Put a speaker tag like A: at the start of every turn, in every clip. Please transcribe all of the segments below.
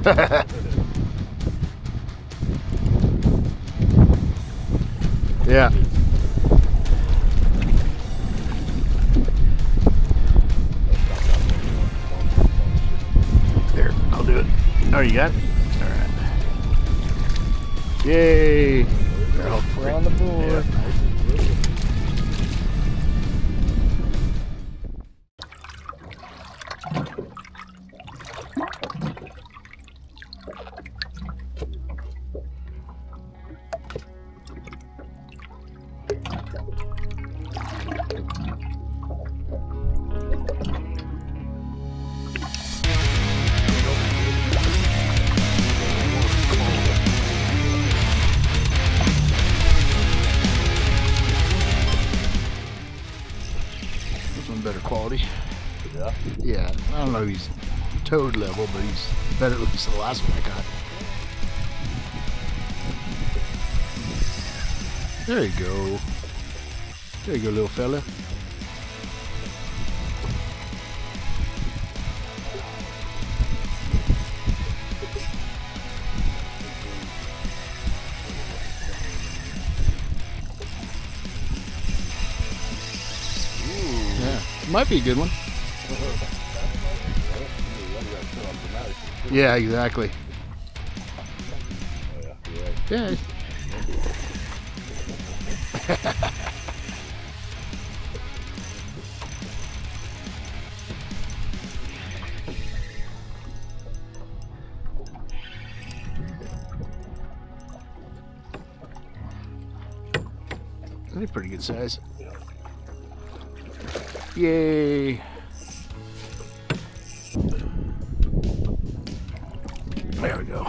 A: Yeah. There, I'll do it. Oh, you got it? All right. Yay!
B: We're on the board.
A: Yeah. Better quality.
B: Yeah.
A: Yeah, I don't know if he's toad level, but he's better than the last one I got. There you go. There you go, little fella. Might be a good one. Yeah, exactly. Yeah. That's a pretty good size. Yay! There we go.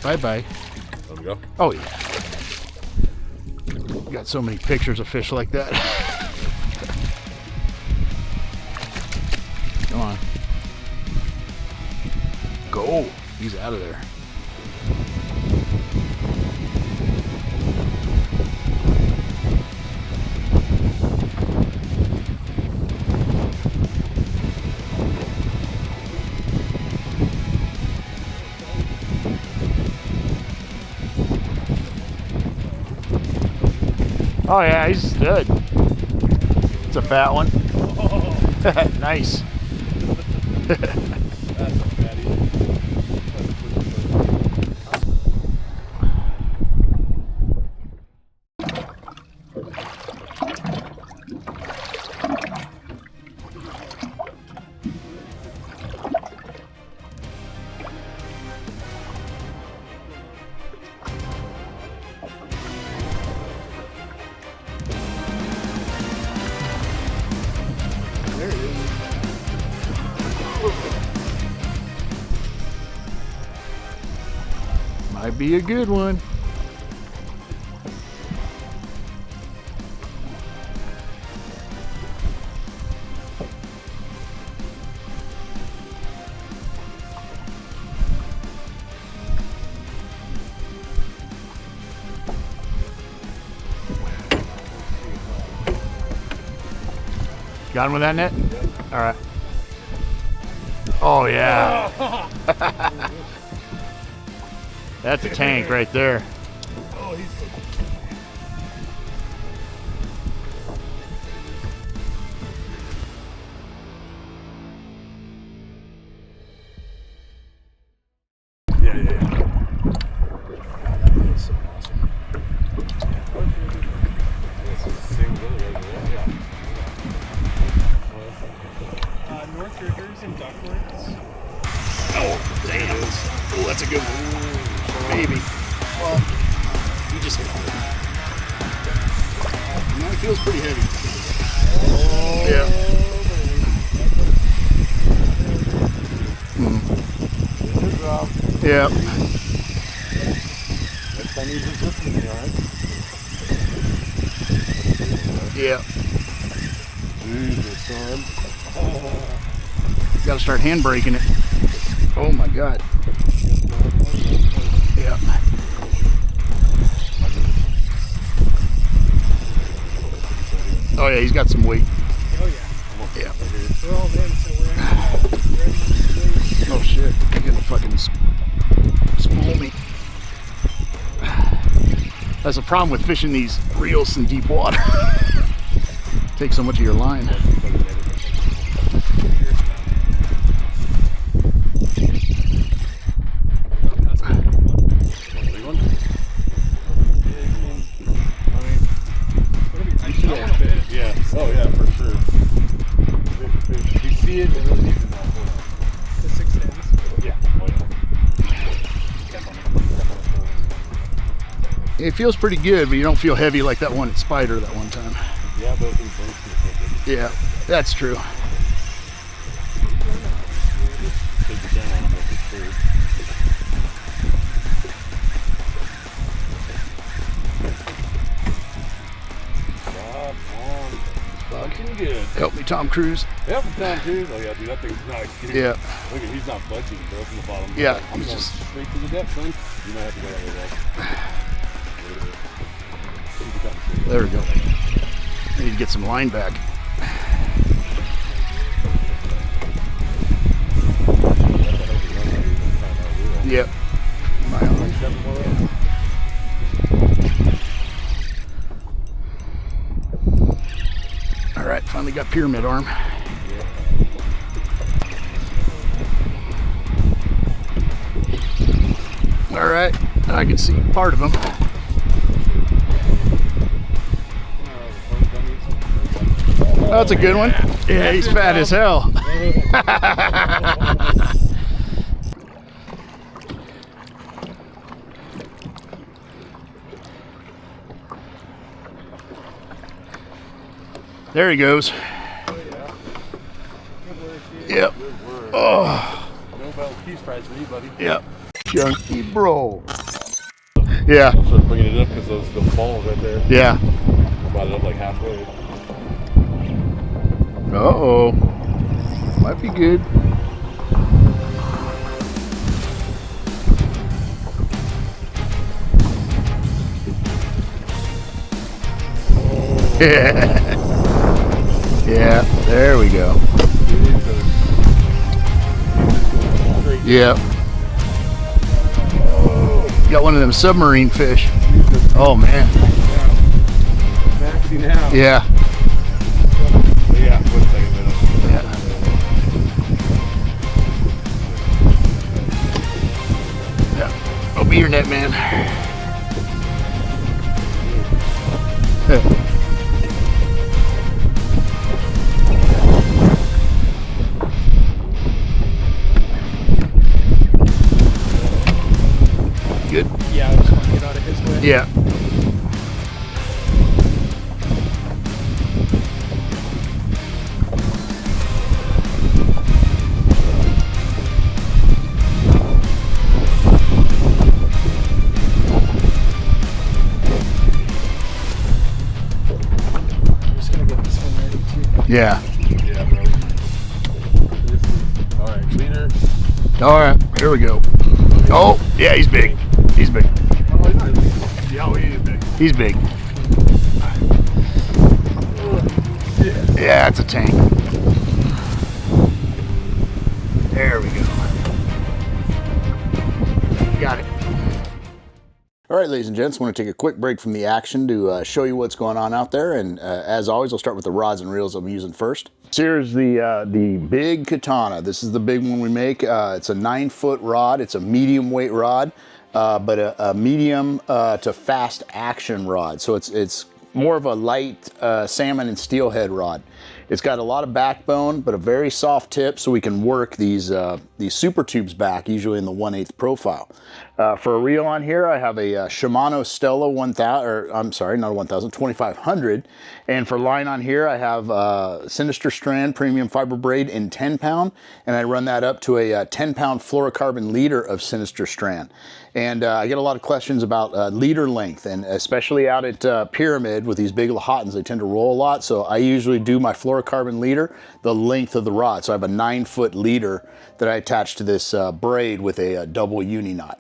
A: Bye-bye.
B: Let me go.
A: Oh, yeah. Got so many pictures of fish like that. Come on. Go! He's out of there. Oh yeah, he's good. It's a fat one. Nice. There it is. Might be a good one. Got him with that net? All right. Oh, yeah. That's a tank right there.
B: Oh, he's yeah. That's so awesome. This is the same weather right there. Yeah.
C: North Rivers and Duckworths.
A: Oh, damn. Oh, that's a good one. Maybe. Well, you just hit it. No, it feels pretty heavy.
B: Oh,
A: Yeah.
B: Good job.
A: Yeah.
B: Next time you just listen to me, alright?
A: Yeah.
B: Jesus, son.
A: Got to start hand braking it. Oh my God. Yeah. Oh yeah, he's got some weight.
C: Oh yeah.
A: Yeah.
C: We're all in, so we're ready.
A: Oh shit. spool me. That's a problem with fishing these reels in deep water. Takes so much of your line.
B: Yeah. Oh yeah, for sure. If you see it, it'll leave in that hole.
C: The 6 ends.
B: Yeah. Oh yeah.
A: It feels pretty good, but you don't feel heavy like that one at Spider that one time.
B: Yeah, but it's burnt.
A: Yeah, that's true.
B: Take it down on it for sure. Looking good.
A: Help me, Tom Cruise.
B: Yep, Tom Cruise. Oh yeah, dude, that thing's nice. Dude.
A: Yeah.
B: Look at, he's not budging, bro, from the bottom.
A: Yeah,
B: I'm
A: he's
B: going
A: just
B: straight to the depth, son. You might have to go that way,
A: there we go. I need to get some line back. Yep. My arm. All right, finally got pyramid arm. All right, I can see part of him. Oh, that's a good one. Yeah, he's fat as hell. There he goes. Yep. Oh.
B: Nobel Peace Prize for you, buddy.
A: Yep. Chunky bro. Yeah.
B: I'll start bringing it up because those the balls right there.
A: Yeah.
B: I brought it up like halfway.
A: Uh-oh. Might be good. Yeah. Yeah, there we go. Yeah. Got one of them submarine fish. Oh man.
B: Maxi now.
A: Yeah.
B: Yeah, one second.
A: Yeah. Yeah. I'll be your net man. Good.
C: Yeah, I just want to get out of his way.
A: Yeah.
C: I'm just going to get this one ready too.
A: Yeah.
B: Yeah, bro. This is, all right, leader.
A: All right, here we go. Oh, yeah, he's big. He's big.
B: Yeah, he is big.
A: He's big. Yeah, it's a tank. There we go. Got it. All right, ladies and gents, I want to take a quick break from the action to show you what's going on out there. And as always, I'll start with the rods and reels I'm using first. Here's the big katana. This is the big one we make. It's a 9-foot rod. It's a medium weight rod, but a medium to fast action rod. So it's more of a light salmon and steelhead rod. It's got a lot of backbone, but a very soft tip, so we can work these SuperTubes back, usually in the 1/8 profile. For a reel on here, I have a Shimano Stella 1000, or I'm sorry, not a 1000, 2500. And for line on here, I have Sinister Strand premium fiber braid in 10-pound, and I run that up to a 10-pound fluorocarbon leader of Sinister Strand. And I get a lot of questions about leader length, and especially out at Pyramid with these big Lahontans, they tend to roll a lot. So I usually do my fluorocarbon leader the length of the rod. So I have a 9-foot leader that I attach to this braid with a double uni knot.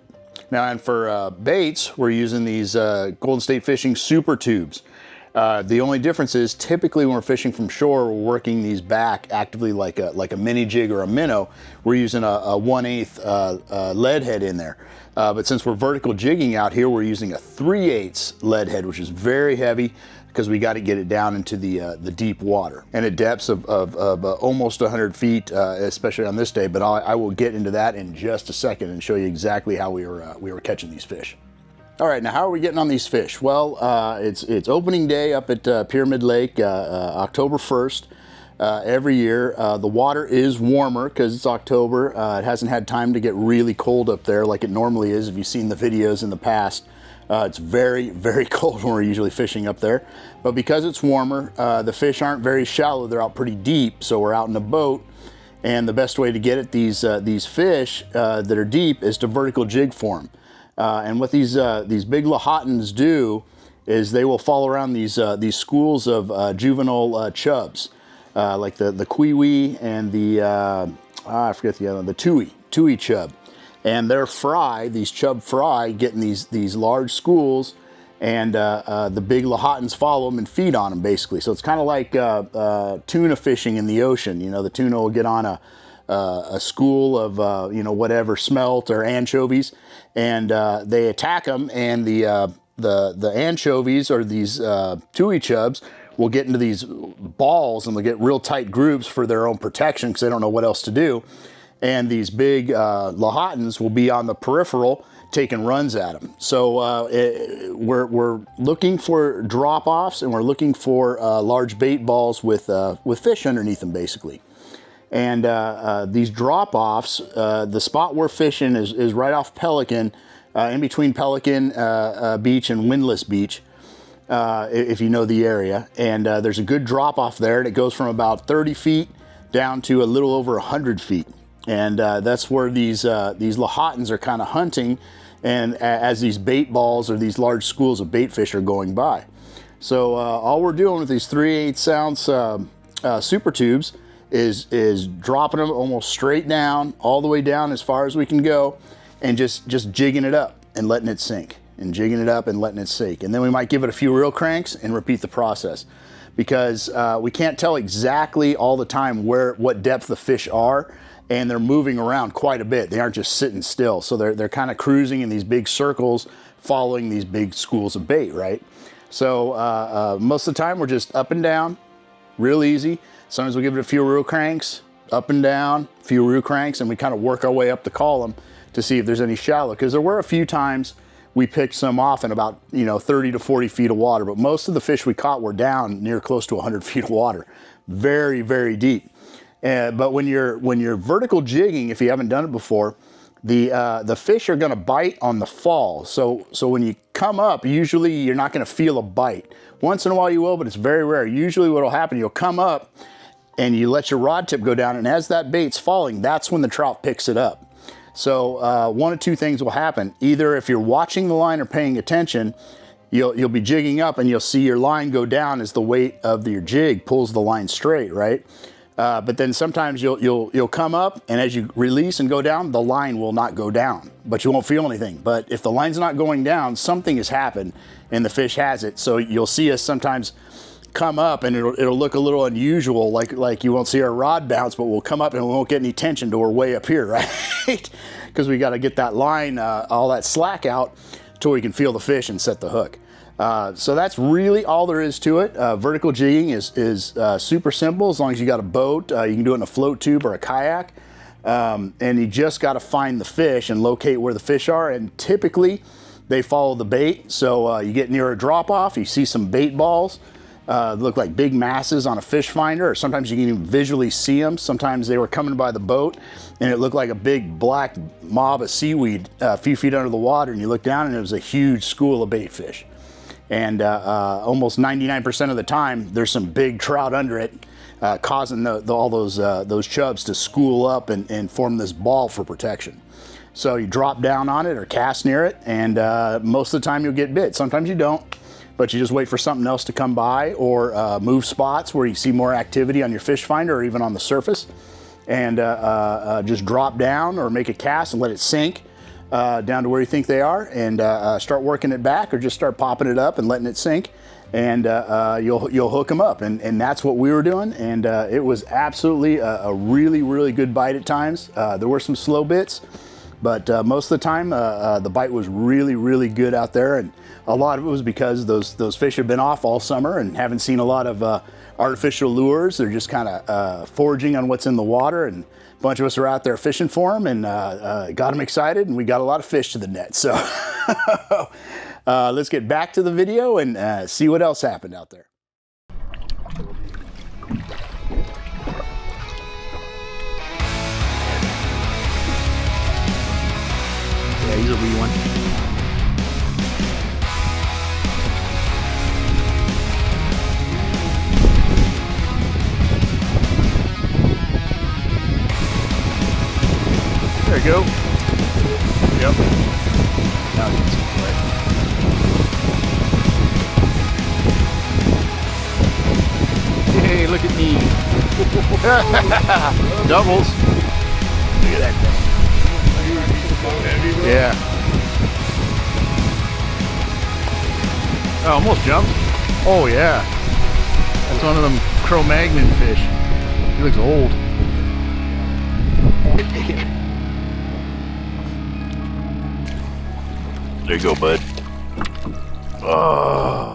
A: Now, and for baits, we're using these Golden State Fishing SuperTubes. The only difference is typically when we're fishing from shore, we're working these back actively like a mini jig or a minnow. We're using a 1/8 lead head in there. But since we're vertical jigging out here, we're using a 3/8 lead head, which is very heavy because we got to get it down into the deep water and at depths of almost 100 feet, especially on this day. But I will get into that in just a second and show you exactly how we were catching these fish. All right, now how are we getting on these fish? Well, it's opening day up at Pyramid Lake, October 1st. Every year. The water is warmer because it's October. It hasn't had time to get really cold up there like it normally is. If you've seen the videos in the past, it's very, very cold when we're usually fishing up there. But because it's warmer, the fish aren't very shallow. They're out pretty deep, so we're out in a boat. And the best way to get at these fish that are deep is to vertical jig for them. And what these big Lahontans do is they will follow around these schools of juvenile chubs, like the kiwi and the I forget the other one, the tui chub, and they're these chub fry, getting these large schools, and the big Lahontans follow them and feed on them basically. So it's kind of like tuna fishing in the ocean. You know, the tuna will get on a school of you know, whatever, smelt or anchovies, and they attack them, and the anchovies or these tui chubs will get into these balls and they'll get real tight groups for their own protection because they don't know what else to do. And these big Lahontans will be on the peripheral taking runs at them. So we're looking for drop-offs, and we're looking for large bait balls with fish underneath them basically. And these drop-offs, the spot we're fishing is right off Pelican, in between Pelican Beach and Windlass Beach, if you know the area. And there's a good drop-off there, and it goes from about 30 feet down to a little over 100 feet. And that's where these Lahontans are kind of hunting, and as these bait balls or these large schools of bait fish are going by. So all we're doing with these 3/8 ounce SuperTubes is dropping them almost straight down, all the way down as far as we can go, and just jigging it up and letting it sink, and jigging it up and letting it sink. And then we might give it a few reel cranks and repeat the process, because we can't tell exactly all the time what depth the fish are, and they're moving around quite a bit. They aren't just sitting still. So they're kind of cruising in these big circles, following these big schools of bait, right? So most of the time we're just up and down, real easy. Sometimes we give it a few reel cranks, up and down, a few reel cranks, and we kind of work our way up the column to see if there's any shallow. Because there were a few times we picked some off in about 30 to 40 feet of water, but most of the fish we caught were down near close to 100 feet of water, very, very deep. But when you're vertical jigging, if you haven't done it before, the fish are going to bite on the fall. So when you come up, usually you're not going to feel a bite. Once in a while you will, but it's very rare. Usually what will happen, you'll come up and you let your rod tip go down, and as that bait's falling, that's when the trout picks it up. So one of two things will happen. Either if you're watching the line or paying attention, you'll be jigging up and you'll see your line go down as the weight of your jig pulls the line straight, right? But then sometimes you'll come up, and as you release and go down, the line will not go down, but you won't feel anything. But if the line's not going down, something has happened and the fish has it. So you'll see us sometimes come up, and it'll look a little unusual, like you won't see our rod bounce, but we'll come up and we won't get any tension till we're way up here, right? Because we got to get that line, all that slack out till we can feel the fish and set the hook. So that's really all there is to it. Vertical jigging is super simple as long as you got a boat. You can do it in a float tube or a kayak. And you just got to find the fish and locate where the fish are. And typically they follow the bait. So you get near a drop off, you see some bait balls. Look like big masses on a fish finder, or sometimes you can even visually see them. Sometimes they were coming by the boat and it looked like a big black mob of seaweed a few feet under the water, and you look down and it was a huge school of bait fish. And almost 99% of the time, there's some big trout under it, causing all those chubs to school up and form this ball for protection. So you drop down on it or cast near it, and most of the time you'll get bit. Sometimes you don't, but you just wait for something else to come by, or move spots where you see more activity on your fish finder or even on the surface, and just drop down or make a cast and let it sink down to where you think they are, and start working it back, or just start popping it up and letting it sink. and you'll hook them up, and that's what we were doing, and it was absolutely a really, really good bite at times. There were some slow bits, but most of the time the bite was really, really good out there, and a lot of it was because those fish have been off all summer and haven't seen a lot of artificial lures. They're just kind of foraging on what's in the water, and a bunch of us were out there fishing for them, and got them excited, and we got a lot of fish to the net. So let's get back to the video and see what else happened out there. Yeah, he's a wee one. There you go. Yep. Now you can see it, right? Hey, look at me. Doubles. Look at that thing. Yeah. Oh, almost jumped. Oh, yeah. That's one of them Cro-Magnon fish. He looks old. There you go, bud. Oh.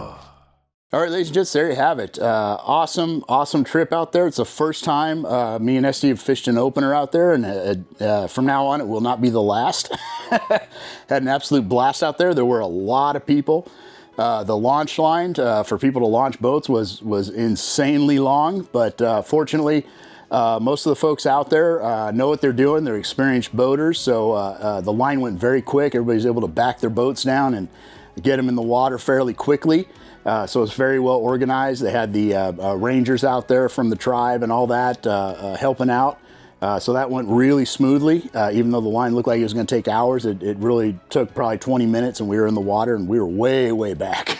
A: All right, ladies and gents, there you have it. Awesome trip out there. It's the first time me and Esty have fished an opener out there, and from now on, it will not be the last. Had an absolute blast out there. There were a lot of people. The launch line for people to launch boats was insanely long, but fortunately, most of the folks out there know what they're doing. They're experienced boaters, so the line went very quick. Everybody's able to back their boats down and get them in the water fairly quickly. So it's very well organized. They had the rangers out there from the tribe and all that helping out. So that went really smoothly. Even though the line looked like it was going to take hours, it really took probably 20 minutes, and we were in the water, and we were way back.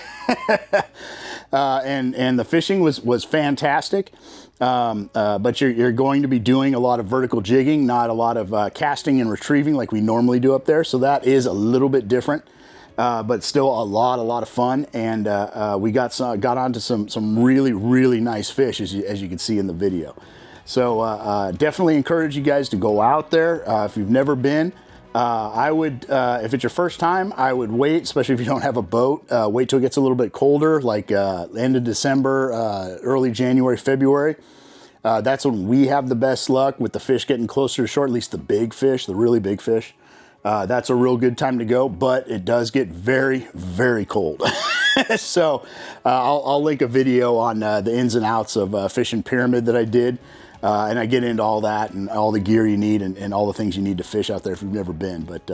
A: And the fishing was fantastic. But you're going to be doing a lot of vertical jigging, not a lot of casting and retrieving like we normally do up there. So that is a little bit different, but still a lot of fun. And we got onto some really nice fish, as you can see in the video. So definitely encourage you guys to go out there. If you've never been, I would, if it's your first time, I would wait, especially if you don't have a boat. Wait till it gets a little bit colder, like end of December, early January, February. That's when we have the best luck with the fish getting closer to shore, at least the big fish, the really big fish. That's a real good time to go, but it does get very cold. So I'll link a video on the ins and outs of fishing pyramid that I did. And I get into all that and all the gear you need and all the things you need to fish out there if you've never been. But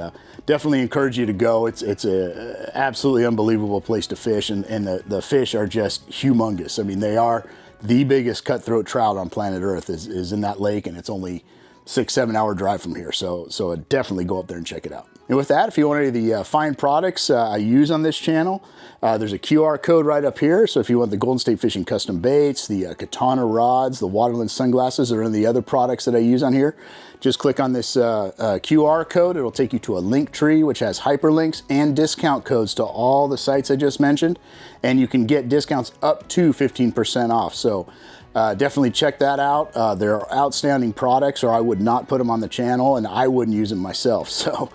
A: definitely encourage you to go. It's a absolutely unbelievable place to fish, and the fish are just humongous. I mean, they are the biggest cutthroat trout on planet Earth is in that lake, and it's only 6-7 hour drive from here. So definitely go up there and check it out. And with that, if you want any of the fine products I use on this channel, there's a QR code right up here. So if you want the Golden State Fishing custom baits, the Katana rods, the Waterland sunglasses, or any of the other products that I use on here, just click on this QR code. It'll take you to a link tree, which has hyperlinks and discount codes to all the sites I just mentioned. And you can get discounts up to 15% off. So definitely check that out. They're outstanding products, or I would not put them on the channel, and I wouldn't use them myself. So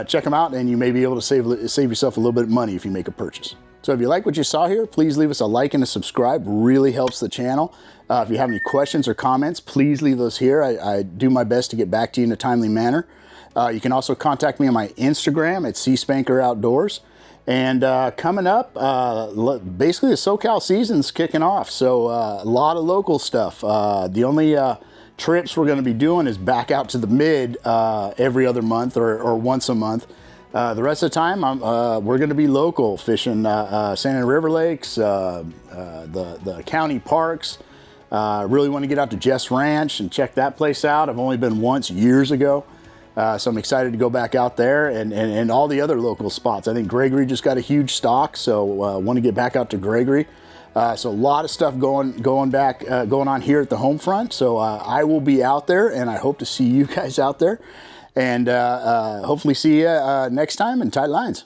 A: check them out, and you may be able to save yourself a little bit of money if you make a purchase. So if you like what you saw here, please leave us a like and a subscribe. Really helps the channel. If you have any questions or comments, please leave those here. I do my best to get back to you in a timely manner. You can also contact me on my Instagram at Seaspanker Outdoors. And coming up, basically the SoCal season's kicking off, so a lot of local stuff. The only trips we're going to be doing is back out to the mid every other month or once a month. The rest of the time, we're going to be local, fishing Santa River Lakes, the county parks. Really want to get out to Jess Ranch and check that place out. I've only been once years ago. So I'm excited to go back out there and all the other local spots. I think Gregory just got a huge stock, so want to get back out to Gregory. So a lot of stuff going on here at the home front. So I will be out there, and I hope to see you guys out there. And hopefully see you next time in Tight Lines.